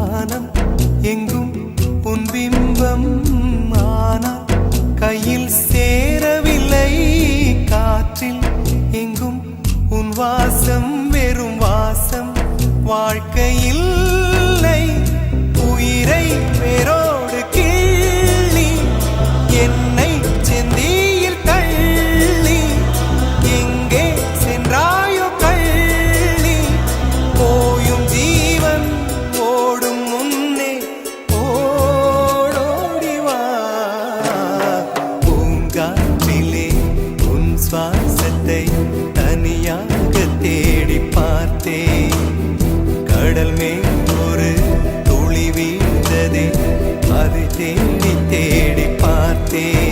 வானம் எங்கும் உன் பிம்பம் ஆனால் கையில் சேரவில்லை காற்றில் எங்கும் உன் வாசம் வெறும் வாசம் வாழ்க்கையில் உயிரை வேரோடு கிள்ளி என்னை செந்தியில் தள்ளி எங்கே சென்றாயோ கள்ளி போயும் ஜீவன் ஓடும் முன்னே ஓடோடிவா பூங்காற்றிலே உன் சுவாசத்தை தனியாக தேடி பார்த்தேன் கடல் மேல் ஒரு துளி வீழ்ந்ததே அது தேடி தேடி பார்த்தேன்